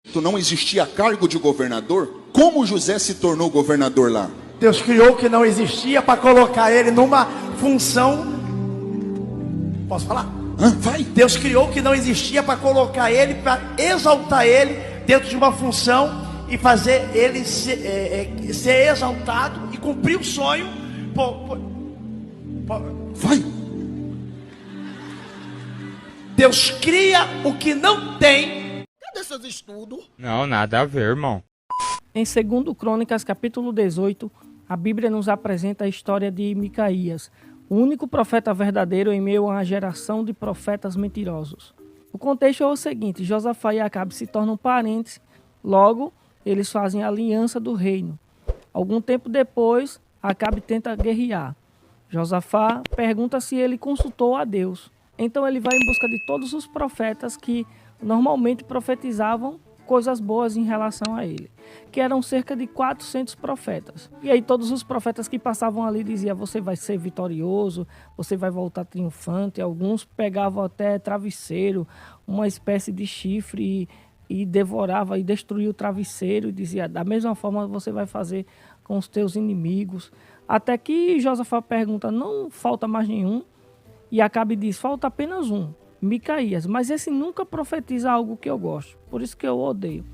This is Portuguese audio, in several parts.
Não existia cargo de governador? Como José se tornou governador lá? Deus criou o que não existia para colocar ele numa função. Posso falar? Vai. Deus criou o que não existia para colocar ele, para exaltar ele dentro de uma função e fazer ele ser exaltado e cumprir o sonho. Vai. Deus cria o que não tem. Cadê seus estudos? Não, nada a ver, irmão. Em 2 Crônicas, capítulo 18, a Bíblia nos apresenta a história de Micaías, o único profeta verdadeiro em meio a uma geração de profetas mentirosos. O contexto é o seguinte: Josafá e Acabe se tornam parentes, logo eles fazem a aliança do reino. Algum tempo depois, Acabe tenta guerrear. Josafá pergunta se ele consultou a Deus. Então ele vai em busca de todos os profetas que normalmente profetizavam coisas boas em relação a ele, que eram cerca de 400 profetas. E aí todos os profetas que passavam ali diziam: você vai ser vitorioso, você vai voltar triunfante. Alguns pegavam até travesseiro, uma espécie de chifre, e devorava e destruía o travesseiro e dizia: da mesma forma você vai fazer com os teus inimigos. Até que Josafá pergunta: não falta mais nenhum? E Acabe diz: falta apenas um, Micaías, mas esse nunca profetiza algo que eu gosto, por isso que eu odeio.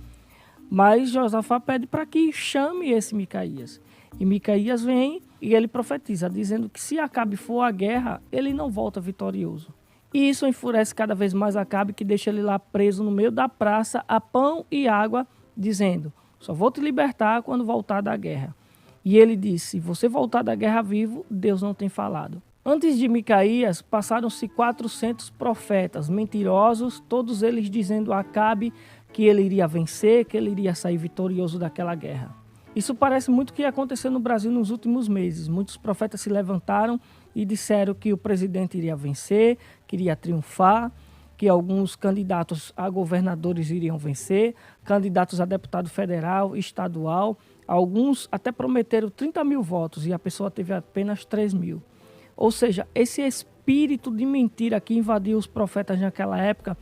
Mas Josafá pede para que chame esse Micaías. E Micaías vem e ele profetiza, dizendo que se Acabe for à guerra, ele não volta vitorioso. E isso enfurece cada vez mais Acabe, que deixa ele lá preso no meio da praça, a pão e água, dizendo: só vou te libertar quando voltar da guerra. E ele disse: se você voltar da guerra vivo, Deus não tem falado. Antes de Micaías, passaram-se 400 profetas mentirosos, todos eles dizendo a Acabe que ele iria vencer, que ele iria sair vitorioso daquela guerra. Isso parece muito o que aconteceu no Brasil nos últimos meses. Muitos profetas se levantaram e disseram que o presidente iria vencer, que iria triunfar, que alguns candidatos a governadores iriam vencer, candidatos a deputado federal, estadual. Alguns até prometeram 30 mil votos e a pessoa teve apenas 3 mil. Ou seja, esse espírito de mentira que invadiu os profetas naquela época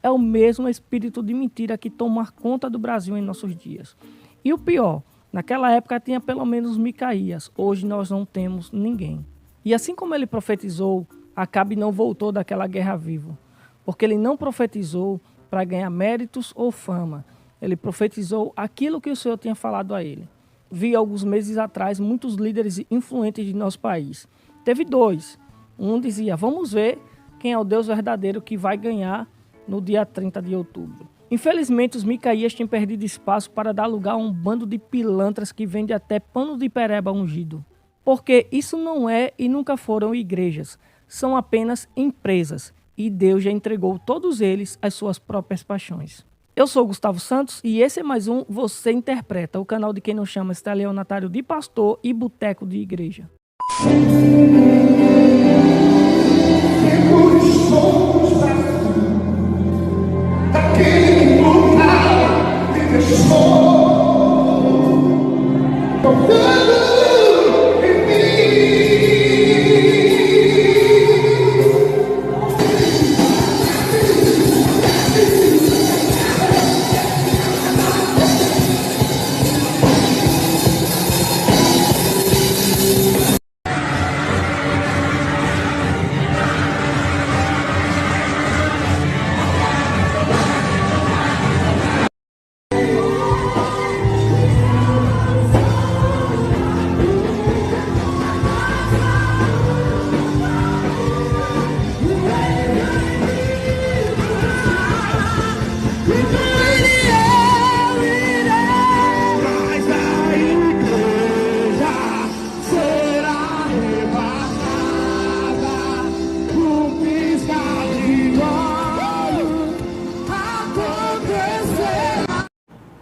é o mesmo espírito de mentira que toma conta do Brasil em nossos dias. E o pior, naquela época tinha pelo menos Micaías, hoje nós não temos ninguém. E assim como ele profetizou, Acabe não voltou daquela guerra vivo, porque ele não profetizou para ganhar méritos ou fama, ele profetizou aquilo que o Senhor tinha falado a ele. Vi alguns meses atrás muitos líderes influentes de nosso país. Teve 2. Um dizia: vamos ver quem é o Deus verdadeiro que vai ganhar no dia 30 de outubro. Infelizmente, os Micaías têm perdido espaço para dar lugar a um bando de pilantras que vende até pano de pereba ungido. Porque isso não é e nunca foram igrejas, são apenas empresas. E Deus já entregou todos eles às suas próprias paixões. Eu sou Gustavo Santos e esse é mais um Você Interpreta, o canal de quem não chama estelionatário de pastor e boteco de igreja.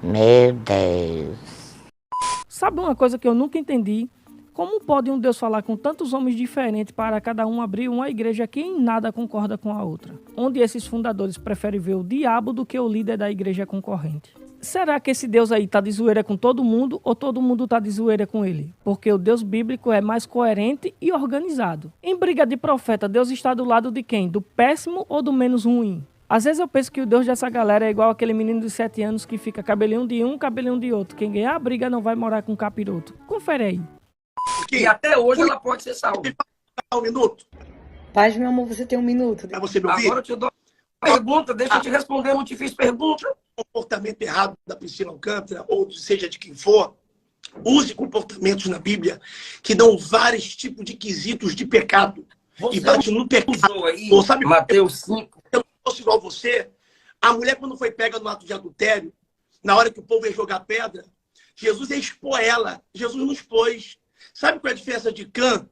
Meu Deus. Sabe uma coisa que eu nunca entendi? Como pode um Deus falar com tantos homens diferentes para cada um abrir uma igreja que em nada concorda com a outra? Onde esses fundadores preferem ver o diabo do que o líder da igreja concorrente? Será que esse Deus aí está de zoeira com todo mundo ou todo mundo está de zoeira com ele? Porque o Deus bíblico é mais coerente e organizado. Em briga de profeta, Deus está do lado de quem? Do péssimo ou do menos ruim? Às vezes eu penso que o Deus dessa galera é igual aquele menino de 7 anos que fica cabelinho de um, cabelinho de outro. Quem ganhar a briga não vai morar com capiroto. Confere aí. E até hoje ela pode ser salva. Um minuto. Paz, meu amor, você tem um minuto. Pra você me ouvir? Agora eu te dou uma pergunta, deixa eu te responder, eu não te fiz pergunta. O comportamento errado da Priscila Alcântara, ou seja de quem for, use comportamentos na Bíblia que dão vários tipos de quesitos de pecado. Você E bate no pecado. usou aí, Ou sabe, Mateus 5. eu fosse igual você, a mulher quando foi pega no ato de adultério, na hora que o povo ia jogar pedra, Jesus ia expor ela. Jesus não expôs. Sabe qual é a diferença de Cã?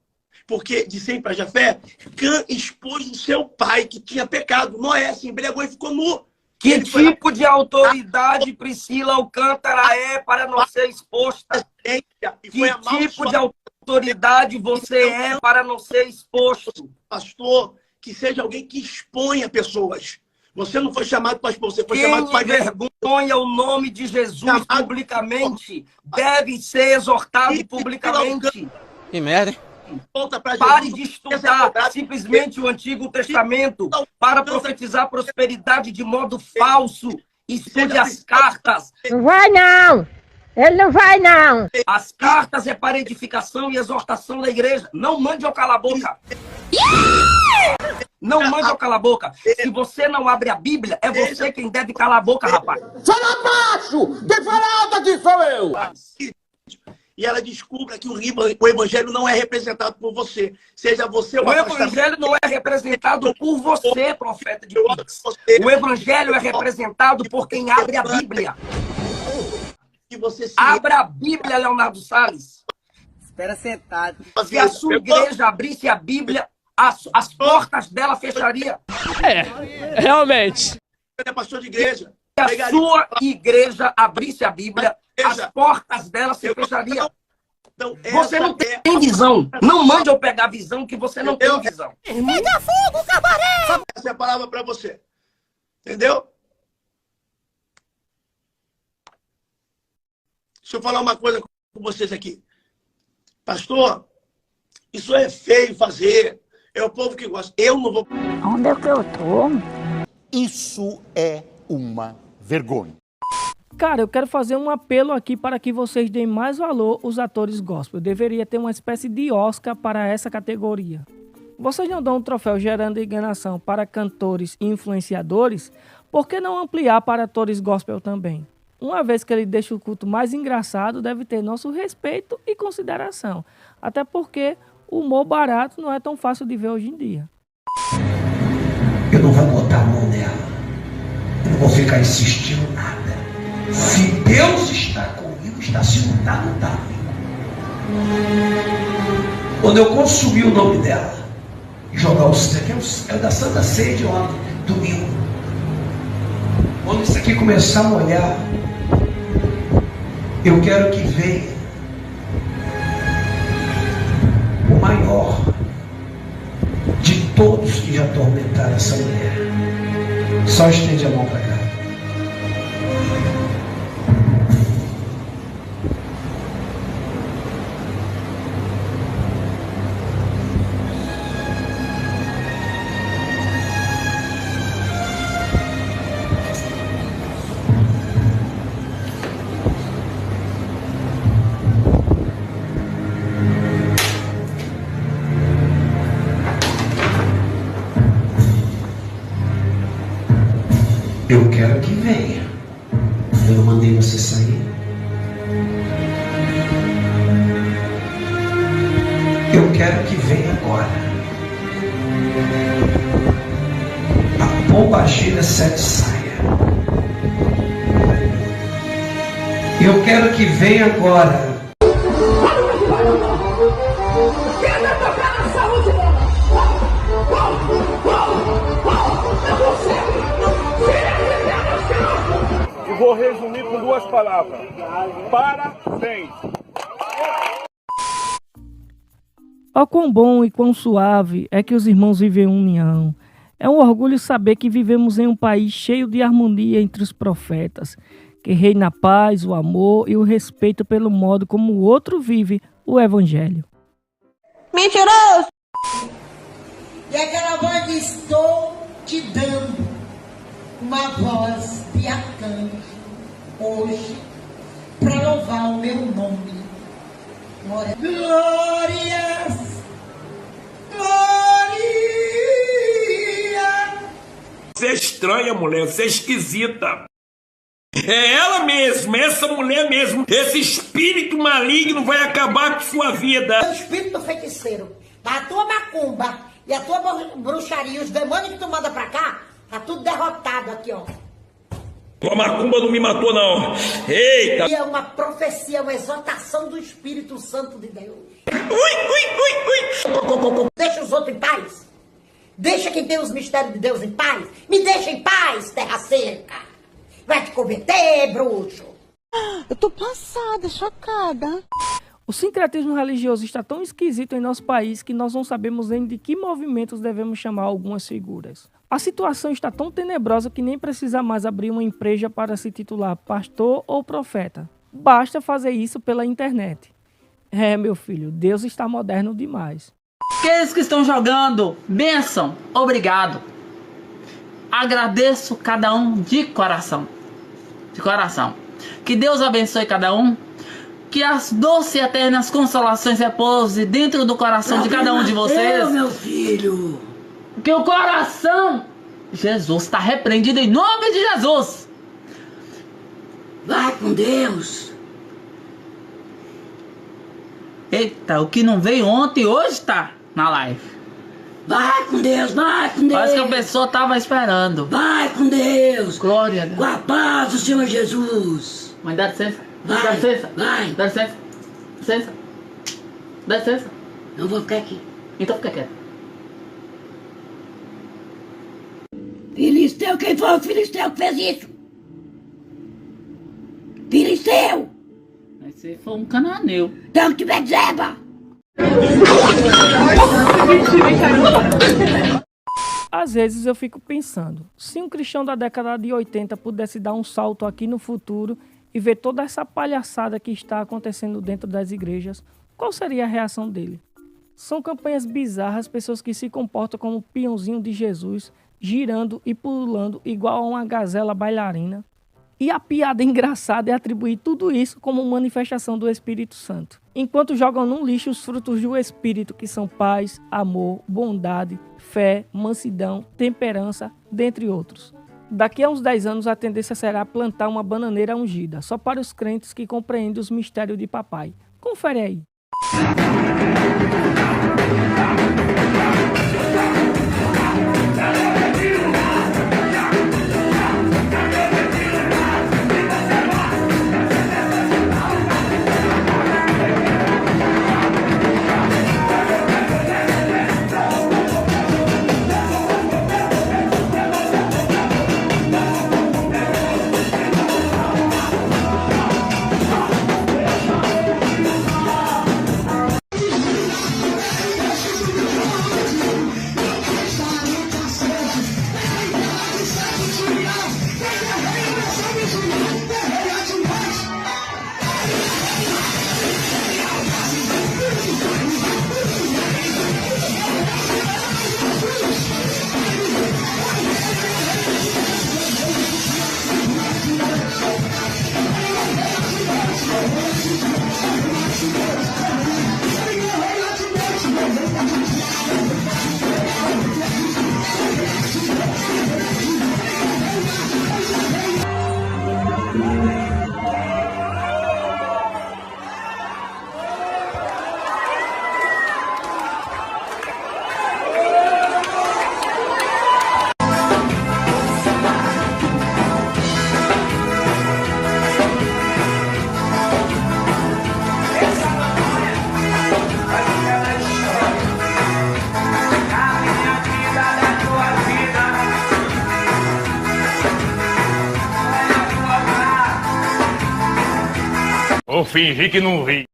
Porque de Sem para Jafé, Cã expôs o seu pai que tinha pecado. Noé se embriagou e ficou nu. Que tipo de autoridade Priscila Alcântara é para não ser exposta? E Que tipo de autoridade você é para não ser exposto? pastor, que seja alguém que exponha pessoas. Você não foi chamado para expor, você foi Quem chamado para envergonha o nome de Jesus publicamente deve ser exortado publicamente. Que merda, hein? Volta para Jesus. Pare de estudar simplesmente o Antigo Testamento para profetizar prosperidade de modo falso. Estude as cartas. Não vai não! Ele não vai não! As cartas é para edificação e exortação da igreja. Não mande eu calar a boca. Não mande eu calar a boca. Se você não abre a Bíblia, é você quem deve calar a boca, rapaz. Fala baixo! Quem fala alto aqui sou eu! E ela descubra que o evangelho não é representado por você. Seja você O evangelho não é representado por você, profeta de Pix. O evangelho é representado por quem abre a Bíblia. Abra a Bíblia, Leonardo Salles. Espera sentado. Se a sua igreja abrisse a Bíblia, as portas dela fechariam. Realmente. é pastor de igreja. Se a sua igreja abrisse a Bíblia, as portas dela se fechariam. Então, Você não tem visão. Não mande eu pegar visão que você não tem visão. Pega fogo, cabaré! Essa é a palavra para você. Entendeu? Deixa eu falar uma coisa com vocês aqui. Pastor, isso é feio fazer. É o povo que gosta. Eu não vou... Onde é que eu tô? Isso é uma vergonha. Cara, eu quero fazer um apelo aqui para que vocês deem mais valor aos atores gospel. Deveria ter uma espécie de Oscar para essa categoria. Vocês não dão um troféu gerando enganação para cantores e influenciadores? Por que não ampliar para atores gospel também? Uma vez que ele deixa o culto mais engraçado, deve ter nosso respeito e consideração. Até porque o humor barato não é tão fácil de ver hoje em dia. Eu não vou botar a mão nela. Eu não vou ficar insistindo nada. Se Deus está comigo, está. Se não está, não está. Quando eu consumir o nome dela e jogar o sangue, é o da Santa Ceia de ontem, domingo. Quando isso aqui começar a molhar, eu quero que venha o maior de todos que já atormentaram essa mulher. Só estende a mão para cá. Eu quero que venha. Eu não mandei você sair. Eu quero que venha agora. A pombagira sete saia. Eu quero que venha agora. Vou resumir com duas palavras. Parabéns. Ó quão bom e quão suave é que os irmãos vivem em união. É um orgulho saber que vivemos em um país cheio de harmonia entre os profetas, que reina a paz, o amor e o respeito pelo modo como o outro vive o evangelho. Mentiroso! E aquela voz que estou te dando. uma voz de arcanjo hoje para louvar o meu nome. Glórias, glória. Você é estranha, mulher, você é esquisita. É ela mesma, essa mulher mesmo. Esse espírito maligno vai acabar com sua vida. O espírito feiticeiro, a tua macumba e a tua bruxaria, os demônios que tu manda pra cá, tá tudo derrotado aqui, ó. Tua macumba não me matou, não. Eita! E é uma profecia, uma exortação do Espírito Santo de Deus. Deixa os outros em paz. Deixa quem tem os mistérios de Deus em paz. Me deixa em paz, terra seca. Vai te converter, bruxo. Eu tô passada, chocada. O sincretismo religioso está tão esquisito em nosso país que nós não sabemos nem de que movimentos devemos chamar algumas figuras. A situação está tão tenebrosa que nem precisa mais abrir uma empresa para se titular pastor ou profeta. Basta fazer isso pela internet. É, meu filho, Deus está moderno demais. Aqueles que estão jogando, bênção, obrigado. Agradeço cada um de coração. De coração. Que Deus abençoe cada um. Que as doces e eternas consolações repousem dentro do coração de cada um de vocês. Meu filho. Que o coração, Jesus está repreendido em nome de Jesus. Vai com Deus. Eita, o que não veio ontem, hoje tá na live. Vai com Deus, vai com Deus. Parece que a pessoa tava esperando. Vai com Deus. Glória a Deus. Com a paz do Senhor Jesus. Mãe, dá licença. Vai, dá licença. Vai. Dá licença. Licença. Dá licença. Eu vou ficar aqui. Então fica quieto. Filisteu, quem foi o filisteu que fez isso? Filisteu! Esse foi um cananeu. Então que tiver Zeba! Às vezes eu fico pensando, se um cristão da década de 80 pudesse dar um salto aqui no futuro e ver toda essa palhaçada que está acontecendo dentro das igrejas, qual seria a reação dele? São campanhas bizarras, pessoas que se comportam como peãozinho de Jesus, girando e pulando igual a uma gazela bailarina. E a piada engraçada é atribuir tudo isso como manifestação do Espírito Santo, enquanto jogam no lixo os frutos do Espírito, que são paz, amor, bondade, fé, mansidão, temperança, dentre outros. Daqui a uns 10 anos a tendência será plantar uma bananeira ungida, só para os crentes que compreendem os mistérios de papai. Confere aí. Vou fingir que não vi.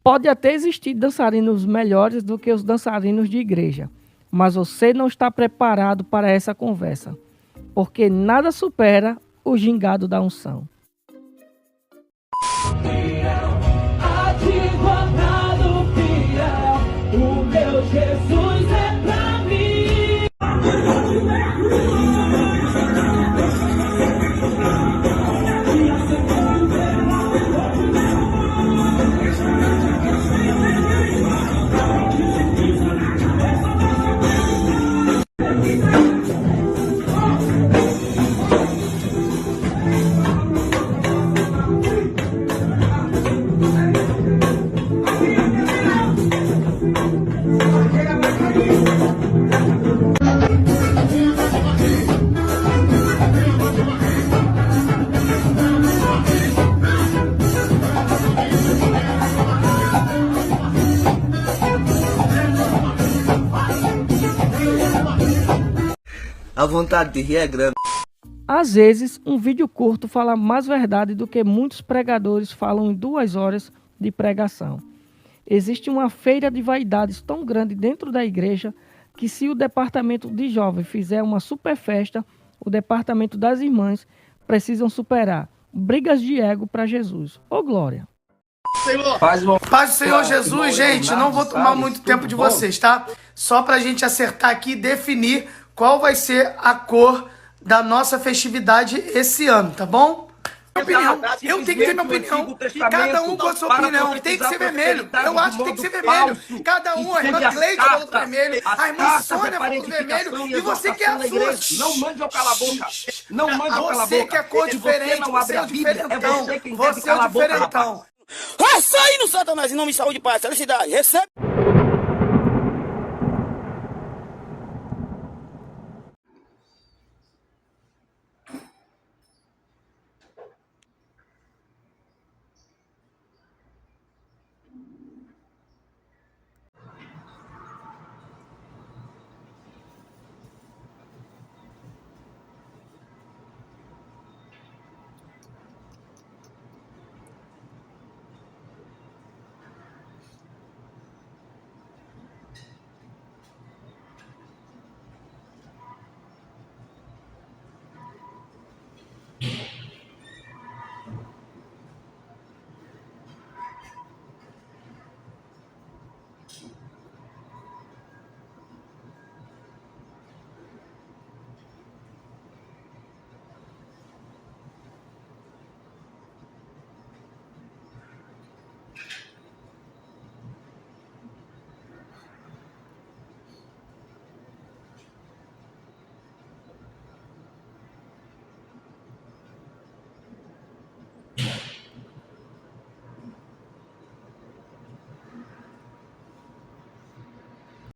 Pode até existir dançarinos melhores do que os dançarinos de igreja, mas você não está preparado para essa conversa, porque nada supera o gingado da unção. Jesus é pra mim. A vontade de rir é grande. Às vezes, um vídeo curto fala mais verdade do que muitos pregadores falam em 2 horas de pregação. Existe uma feira de vaidades tão grande dentro da igreja que, se o departamento de jovens fizer uma super festa, o departamento das irmãs precisam superar brigas de ego para Jesus. Ô glória! Senhor. Paz do Senhor Jesus, gente, não vou tomar muito tempo de vocês, tá? Só pra gente acertar aqui e definir qual vai ser a cor da nossa festividade esse ano, tá bom? Opinião. Eu tenho que ter minha opinião. Cada um com a sua opinião. Tem que ser vermelho. Eu acho que tem que ser vermelho. Cada um, a irmã Cleide falou do vermelho, a irmã Sônia falou do vermelho, e você quer azul. Não mande eu calar a boca. Não mande eu calar a boca. Você quer cor diferente, você é o diferentão. Você é o diferentão. Vai sair no Satanás em nome de saúde e paz, felicidade. Recebe.